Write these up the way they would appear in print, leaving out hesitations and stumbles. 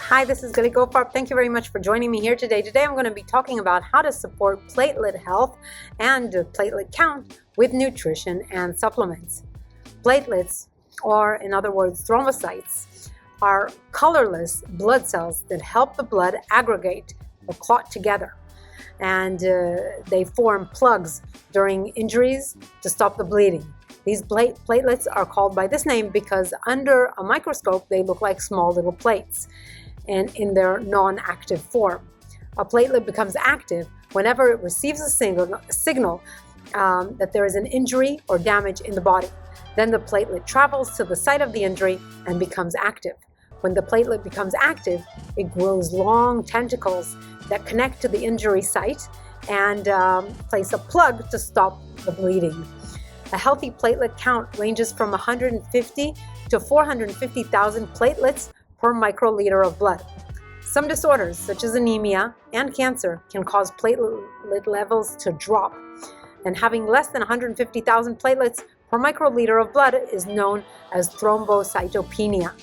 Hi, this is Galit Goldfarb. Thank you very much for joining me here today. Today I'm going to be talking about how to support platelet health and platelet count with nutrition and supplements. Platelets, or in other words, thrombocytes, are colorless blood cells that help the blood aggregate or clot together. And they form plugs during injuries to stop the bleeding. These platelets are called by this name because under a microscope they look like small little plates and in their non-active form. A platelet becomes active whenever it receives a signal that there is an injury or damage in the body. Then the platelet travels to the site of the injury and becomes active. When the platelet becomes active, it grows long tentacles that connect to the injury site and place a plug to stop the bleeding. A healthy platelet count ranges from 150 to 450,000 platelets per microliter of blood. Some disorders, such as anemia and cancer, can cause platelet levels to drop, and having less than 150,000 platelets per microliter of blood is known as thrombocytopenia.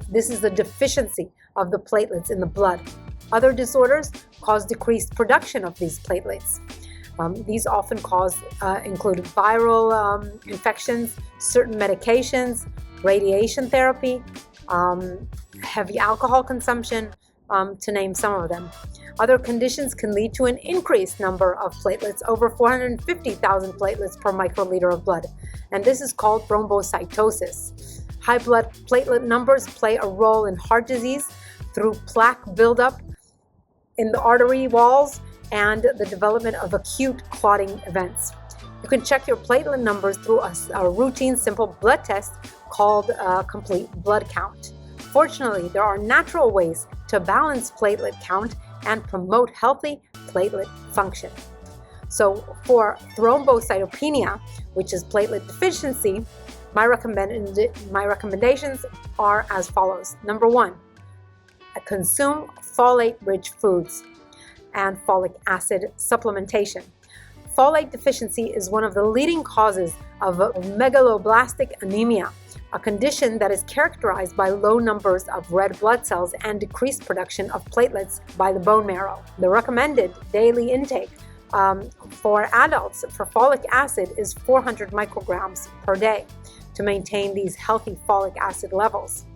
This is the deficiency of the platelets in the blood. Other disorders cause decreased production of these platelets. These often include viral infections, certain medications, radiation therapy, heavy alcohol consumption, to name some of them. Other conditions can lead to an increased number of platelets, over 450,000 platelets per microliter of blood, and this is called thrombocytosis. High blood platelet numbers play a role in heart disease through plaque buildup in the artery walls and the development of acute clotting events. You can check your platelet numbers through a routine simple blood test called a complete blood count. Fortunately, there are natural ways to balance platelet count and promote healthy platelet function. So for thrombocytopenia, which is platelet deficiency, my recommendations are as follows. Number one, consume folate-rich foods and folic acid supplementation. Folate deficiency is one of the leading causes of megaloblastic anemia, a condition that is characterized by low numbers of red blood cells and decreased production of platelets by the bone marrow. The recommended daily intake for adults for folic acid is 400 micrograms per day to maintain these healthy folic acid levels.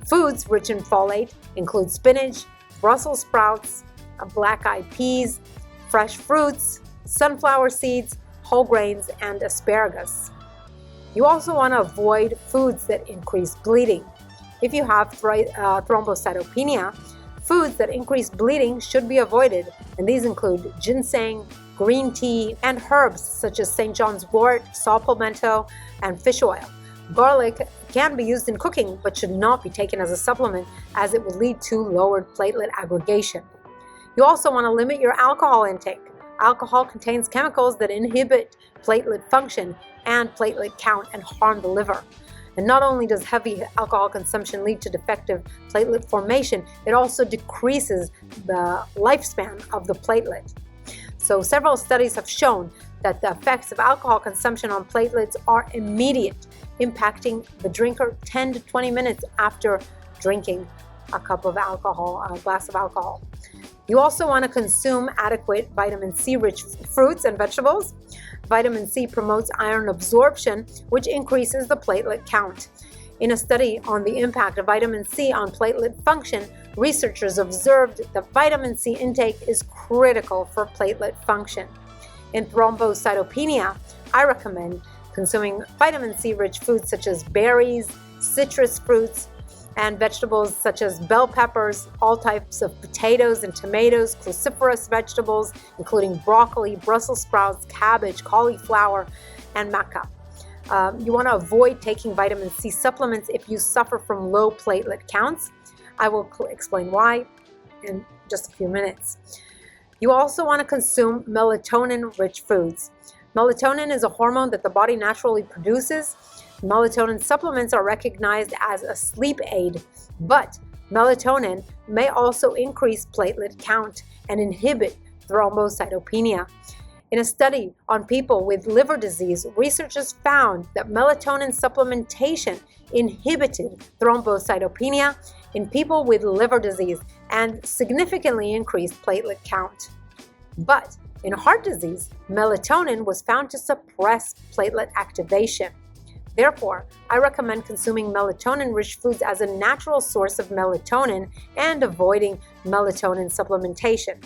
Foods rich in folate include spinach, Brussels sprouts, black-eyed peas, fresh fruits, sunflower seeds, whole grains, and asparagus. You also want to avoid foods that increase bleeding. If you have thrombocytopenia, foods that increase bleeding should be avoided, and these include ginseng, green tea, and herbs such as St. John's wort, saw palmetto, and fish oil. Garlic can be used in cooking but should not be taken as a supplement, as it will lead to lowered platelet aggregation. You also want to limit your alcohol intake. Alcohol contains chemicals that inhibit platelet function and platelet count and harm the liver. And not only does heavy alcohol consumption lead to defective platelet formation, it also decreases the lifespan of the platelet. So several studies have shown that the effects of alcohol consumption on platelets are immediate, impacting the drinker 10 to 20 minutes after drinking a cup of alcohol, a glass of alcohol. You also want to consume adequate vitamin C-rich fruits and vegetables. Vitamin C promotes iron absorption, which increases the platelet count. In a study on the impact of vitamin C on platelet function, researchers observed that vitamin C intake is critical for platelet function. In thrombocytopenia, I recommend consuming vitamin C-rich foods such as berries, citrus fruits, and vegetables such as bell peppers, all types of potatoes and tomatoes, cruciferous vegetables, including broccoli, Brussels sprouts, cabbage, cauliflower, and maca. You want to avoid taking vitamin C supplements if you suffer from low platelet counts. I will explain why in just a few minutes. You also want to consume melatonin-rich foods. Melatonin is a hormone that the body naturally produces. Melatonin supplements are recognized as a sleep aid, but melatonin may also increase platelet count and inhibit thrombocytopenia. In a study on people with liver disease, researchers found that melatonin supplementation inhibited thrombocytopenia in people with liver disease and significantly increased platelet count. But in heart disease, melatonin was found to suppress platelet activation. Therefore, I recommend consuming melatonin-rich foods as a natural source of melatonin and avoiding melatonin supplementation.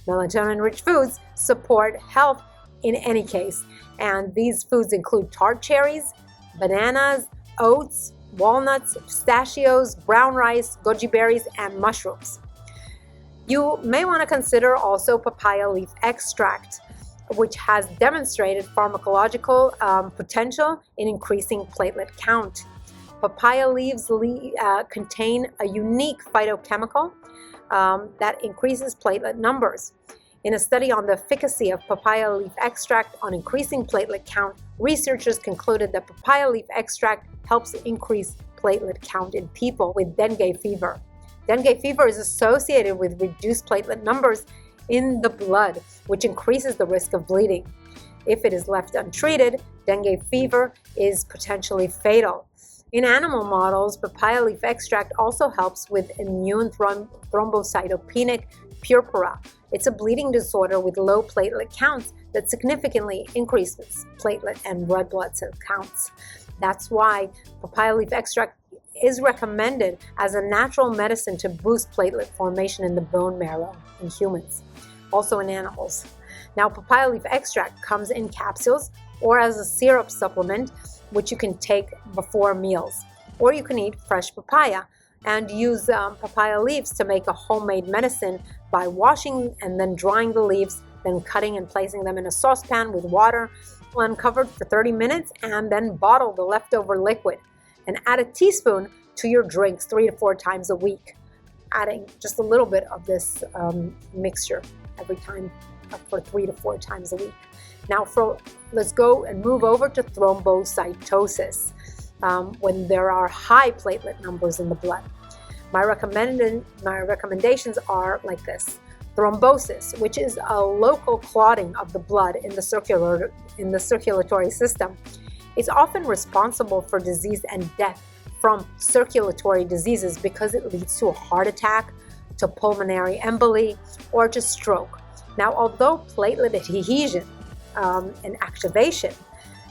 Melatonin-rich foods support health in any case, and these foods include tart cherries, bananas, oats, walnuts, pistachios, brown rice, goji berries, and mushrooms. You may want to consider also papaya leaf extract, which has demonstrated pharmacological potential in increasing platelet count. Papaya leaves contain a unique phytochemical that increases platelet numbers. In a study on the efficacy of papaya leaf extract on increasing platelet count, researchers concluded that papaya leaf extract helps increase platelet count in people with dengue fever. Dengue fever is associated with reduced platelet numbers in the blood, which increases the risk of bleeding. If it is left untreated, dengue fever is potentially fatal. In animal models, papaya leaf extract also helps with immune thrombocytopenic purpura. It's a bleeding disorder with low platelet counts that significantly increases platelet and red blood cell counts. That's why papaya leaf extract is recommended as a natural medicine to boost platelet formation in the bone marrow in humans, also in animals. Now, papaya leaf extract comes in capsules or as a syrup supplement, which you can take before meals. Or you can eat fresh papaya and use papaya leaves to make a homemade medicine by washing and then drying the leaves, then cutting and placing them in a saucepan with water uncovered for 30 minutes, and then bottle the leftover liquid and add a teaspoon to your drinks 3 to 4 times a week, adding just a little bit of this mixture every time for 3 to 4 times a week. Now let's go and move over to thrombocytosis, when there are high platelet numbers in the blood. My recommendations are like this. Thrombosis, which is a local clotting of the blood in the circulatory system, is often responsible for disease and death from circulatory diseases because it leads to a heart attack, to pulmonary emboly, or to stroke. Now, although platelet adhesion and activation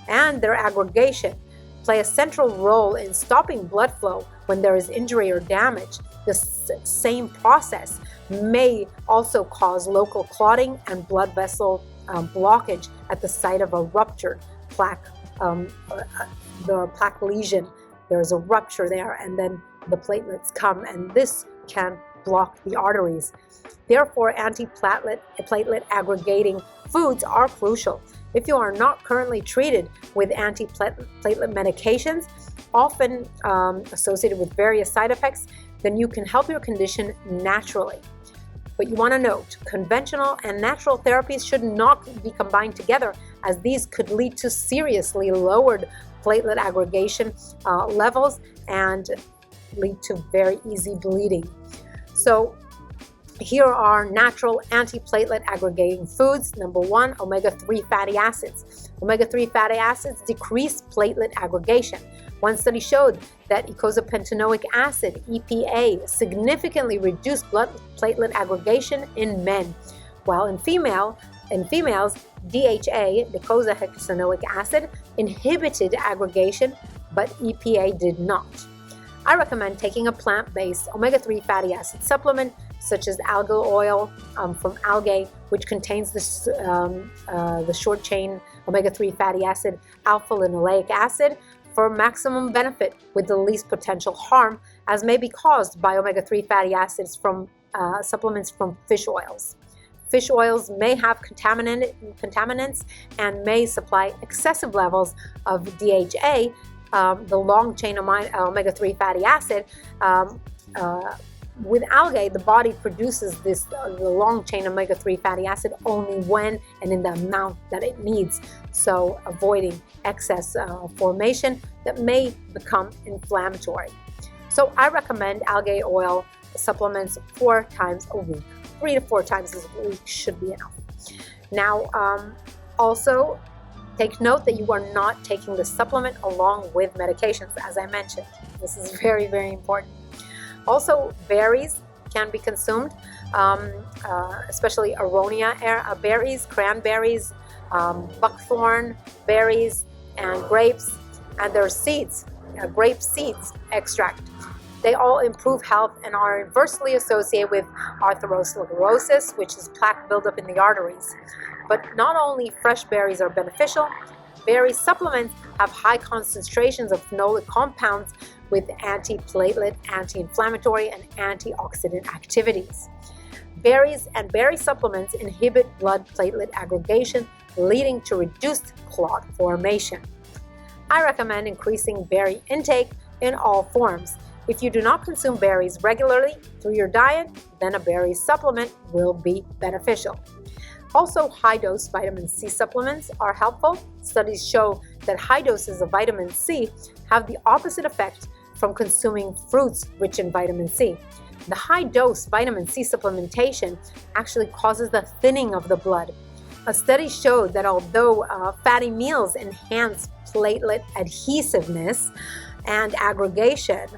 and their aggregation play a central role in stopping blood flow when there is injury or damage, the same process may also cause local clotting and blood vessel blockage at the site of a ruptured plaque, the plaque lesion. There's a rupture there, and then the platelets come, and this can block the arteries. Therefore, anti-platelet aggregating foods are crucial. If you are not currently treated with anti-platelet medications, often associated with various side effects, then you can help your condition naturally. But you want to note, conventional and natural therapies should not be combined together, as these could lead to seriously lowered platelet aggregation levels and lead to very easy bleeding. So here are natural antiplatelet aggregating foods. Number 1, omega-3 fatty acids. Omega-3 fatty acids decrease platelet aggregation. One study showed that eicosapentaenoic acid, EPA, significantly reduced blood platelet aggregation in men, while in females, DHA, docosahexaenoic acid, inhibited aggregation, but EPA did not. I recommend taking a plant-based omega-3 fatty acid supplement, such as algal oil from algae, which contains the short-chain omega-3 fatty acid alpha-linoleic acid, for maximum benefit with the least potential harm, as may be caused by omega-3 fatty acids from supplements from fish oils. Fish oils may have contaminants and may supply excessive levels of DHA, the long-chain omega-3 fatty acid. With algae, the body produces the long-chain omega-3 fatty acid only when and in the amount that it needs, so avoiding excess formation that may become inflammatory. So I recommend algae oil supplements 4 times a week. 3 to 4 times a week should be enough. Now, also take note that you are not taking the supplement along with medications, as I mentioned. This is very, very important. Also, berries can be consumed, especially aronia berries, cranberries, buckthorn berries, and grapes, and their seeds, grape seeds extract. They all improve health and are inversely associated with atherosclerosis, which is plaque buildup in the arteries. But not only fresh berries are beneficial, berry supplements have high concentrations of phenolic compounds with anti-platelet, anti-inflammatory, and antioxidant activities. Berries and berry supplements inhibit blood platelet aggregation, leading to reduced clot formation. I recommend increasing berry intake in all forms. If you do not consume berries regularly through your diet, then a berry supplement will be beneficial. Also, high-dose vitamin C supplements are helpful. Studies show that high doses of vitamin C have the opposite effect from consuming fruits rich in vitamin C. The high-dose vitamin C supplementation actually causes the thinning of the blood. A study showed that although fatty meals enhance platelet adhesiveness and aggregation,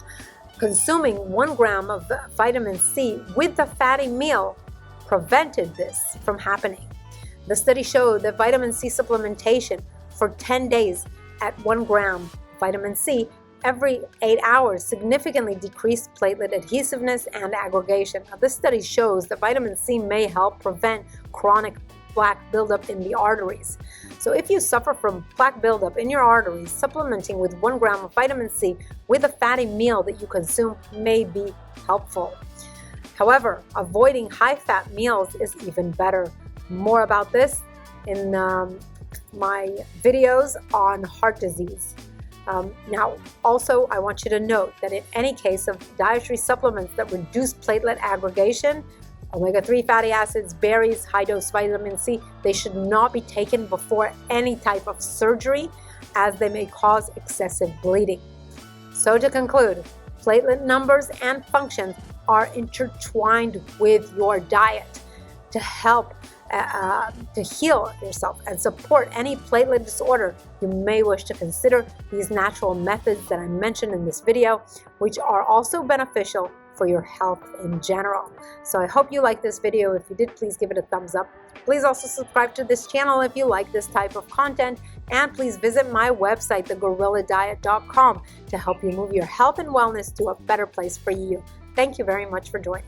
consuming 1 gram of vitamin C with the fatty meal prevented this from happening. The study showed that vitamin C supplementation for 10 days at 1 gram vitamin C every 8 hours significantly decreased platelet adhesiveness and aggregation. Now, this study shows that vitamin C may help prevent chronic plaque buildup in the arteries. So if you suffer from plaque buildup in your arteries, supplementing with 1 gram of vitamin C with a fatty meal that you consume may be helpful. However, avoiding high-fat meals is even better. More about this in my videos on heart disease. Now, also, I want you to note that in any case of dietary supplements that reduce platelet aggregation, omega-3 fatty acids, berries, high-dose vitamin C, they should not be taken before any type of surgery, as they may cause excessive bleeding. So to conclude, platelet numbers and functions are intertwined with your diet to help to heal yourself and support any platelet disorder. You may wish to consider these natural methods that I mentioned in this video, which are also beneficial for your health in general. So I hope you liked this video. If you did, please give it a thumbs up. Please also subscribe to this channel if you like this type of content, and please visit my website, thegorilladiet.com, to help you move your health and wellness to a better place for you. Thank you very much for joining.